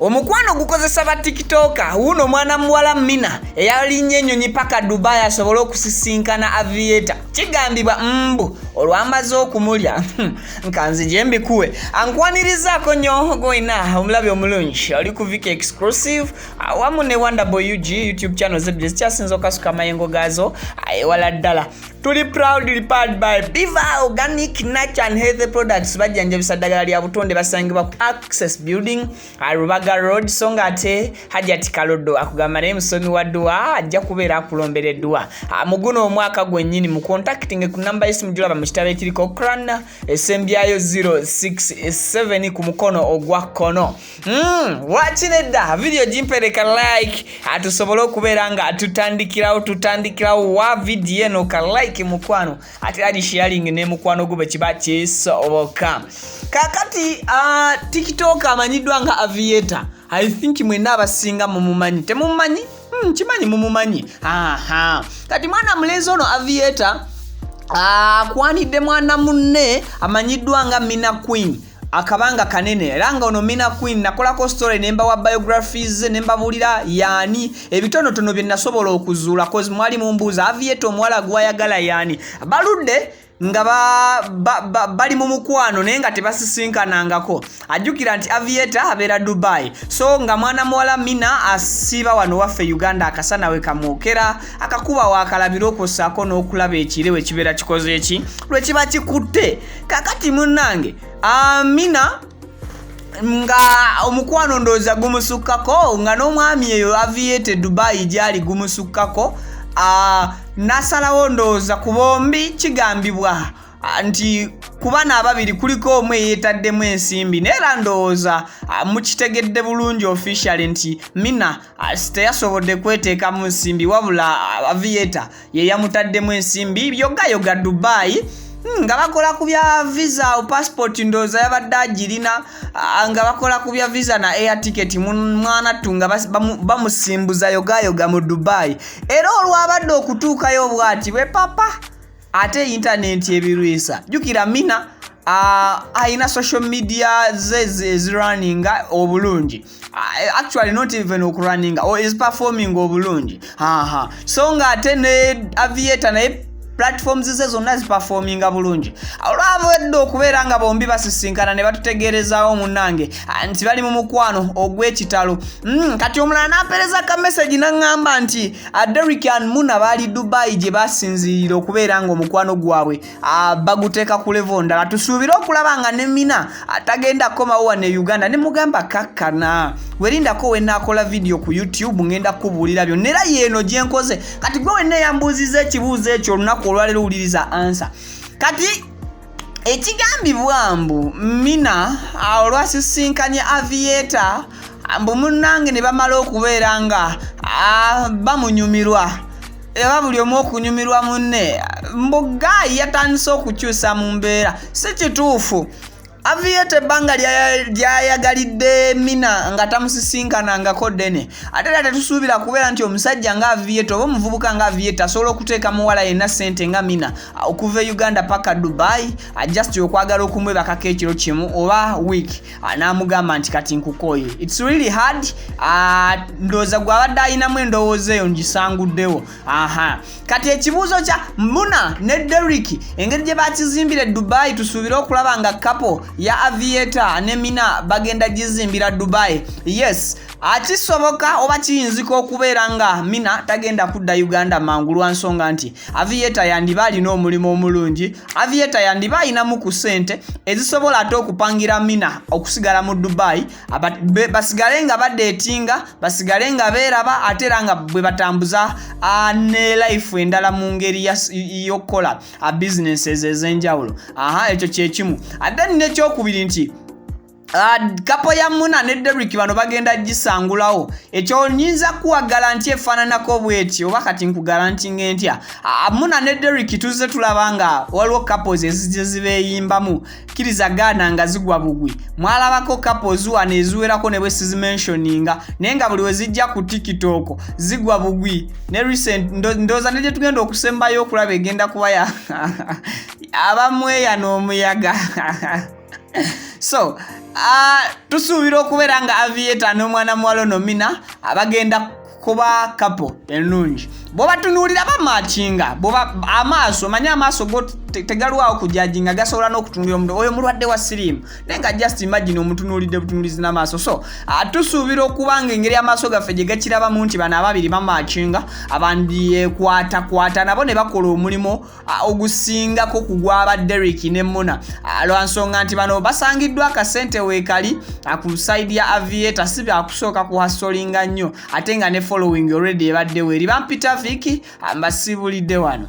Omukwano gukozesa ba TikToker uno mwana muwala Mina eyalinnya ennyonyi paka Dubai asobole okusisinkana Aviator kigambibwa mbu olwamaze okumulya nkanzi jembikuwe ankwanirizaako nnyo goina omulabi omulungi oli ku Viki Exclusive wamu ne Wonderboy UG YouTube channel zebbiri zikyasinza okasuka amayengo gaazo ewala ddala. Tuli proudly powered by Biva Organic Natural and Healthy Products bajjanjabisa ddagala lya butonde basangibwa ku Access Building Rubaga Road songa ate Hajati Kalodo akugamba naye musomi wa dua ajja kubeera akulombereddwa muguno omwaka gwennyini mu contacting ku number isimu julaba mu kitabo ekiriko Kran esembyayo 067 ku mukono ogwa kono. Wakinedda video jimpereka like atusobole okubeera nga tutandikirawo wa video eno ka like mukwano ate adi sharing ne mukwano gube kiba kisoboka. Kakati TikTok amanyiddwa nga Aviator. I think mwena abasinga mumumanyi. Temumanyi? Kimanyi mumumanyi. Kati mwana mulezi ono Aviator kwanidde mwana munne amanyiddwa nga Mina Queen. Akabanga kanene era nga ono Mina Queen nakolako story nemba wa biographies nemba bulira yani ebitonotono bye nasobola okuzuula cause mwali mumbuuza Aviator omwala gwayagala yani baludde nga bali mu mukwano naye nga tebasisinkanangako. Ajjukira nti Aviator abeera Dubai so nga mwana muwala Mina asiiba wano waffe Uganda akasana we kamwokera akakuba wakalabira okwosaako n'okulaba ekirewe kibeera kikoze eki lwe kiba kikutte. Kakati munnange Mina nga omukwano ndooza gumusukkako nga n'omwami eyo Aviator Dubai gyali gumusukkako nasalawo ndooza ku bombi kigambibwa nti kubana ababiri kuliko omwe yeetaddemu ensimbi neera ndowooza mukitegedde bulungi officially nti Mina teyasobodde kweteeka mu nsimbi wabula Aviator ye yamutaddemu ensimbi byogayoga Dubai nga bakola ku bya visa passport ndooza yabadde agirina nga bakola ku bya visa na air ticket mwana tunga bamusimbuza yogayoga mu Dubai era olwabadde okutuukayo bwati bwe papa ate internet ebirwisa. Jukira Mina aina social media is running obulungi actually not even running or is performing obulungi so nga ate ne Aviator naye platforms ze zonna ziperforminga bulungi olwabadde okubeera nga bombi basisinkana ne batutegerezaawo munnange nti bali mu mukwano ogw'ekitalo. Kati omulala n'ampereza ka message n'aŋŋamba nti Derrick and Muna baali Dubai gye basinziirira okubeera nga omukwano gwabwe baguteeka ku level ndala. Tusuubire okulaba nga ne Mina atagenda komawo wane Uganda ne mugamba kakkana werindako wenaakola video ku YouTube ngenda kubuulira byonna era yeeno gye nkoze. Kati gwe wenna yambuuziza ekibuuzo ekyo olunaku olwalero owuliriza answer. Kati ekigambibwa mbu Mina olwasisinkanye Aviator mbu munnange ne bamala okubeera nga bamunyumirwa eba buli omu okunyumirwa munne mbu Guy yatandise okukyusa mu mbeera si kituufu. Aviator banga lyayagalidde Mina nga tamusisinkanangako ddene ate era tetusuubira kubeera nti omusajja nga Aviator oba omuvubuka nga Aviator asobola okuteeka muwala yenna ssente nga Mina okuva Uganda paka Dubai just okwagala okumwebakako ekiro kimu oba week n'amugamba nti kati nkukoye. It's really hard. Ndowooza gwabadde ayinamu endowooza eyo ngisanguddewo. Kati ekibuuzo kya Muna ne Derrick engeri gye bakizimbire Dubai tusuubire okulaba nga couple ya Aviator ne Mina bagenda gizimbira Dubai. Yes, akisoboka oba kiyinzika okubeera nga Mina tagenda kudda Uganda mangu lwa nsonga nti Aviator yandiba alina omulimu omulungi. Aviator yandiba alinamu ku ssente ezisobola ate okupangira Mina okusigala mu Dubai basigale nga badeetinga basigale nga beeraba ate era nga bwe batambuza ne life endala mu ngeri y'okukola businesses ez'enjawulo. Ekyo kye kimu. Ate n'ekyokubiri nti kapo ya Muna ne Derrick bano bagenda gisangulawo. Ekyo nyinza kuwa garanti efaananako bw'etyo oba kati nkugarantinga entya. Muna ne Derrick tuzze tulabanga waliwo couples ezibeeyimbamu kkiriza Ghana nga zigwa bugwi. Mwalabako couples wano eziwerako ne bwe sizimentioninga naye nga buli we zijja ku TikTok zigwa bugwi. Ne recent ndooza ne gye tugenda okusembayo okulaba egenda kuba ya abamweya n'omuyaga. So tusuubira okubeera nga Aviator n'omwana muwala Nomina abagenda kuba couple ennungi. Bw'oba tunuulira bamaakinga amaaso manya amaaso go tegalwawo kujajinga gasobola n'okutunulira omuntu oyo mulwadde wa siriimu naye nga just imagine omutunuulidde butunuulizi n'amaaso. So tusuubira okubanga engeri amaaso gaffe gye gakirabamu nti bano ababiri bamaakinga abandyekwatakwata nabo ne bakola omulimu ogusingako ku gw'aba Derrick ne Muna lwa nsonga nti bano basangiddwa akasente weekali ku side ya Aviator si byakusooka kuhasolinga nnyo ate nga ne following already ebaddewo eri bampita Viki mbasibulidde wano.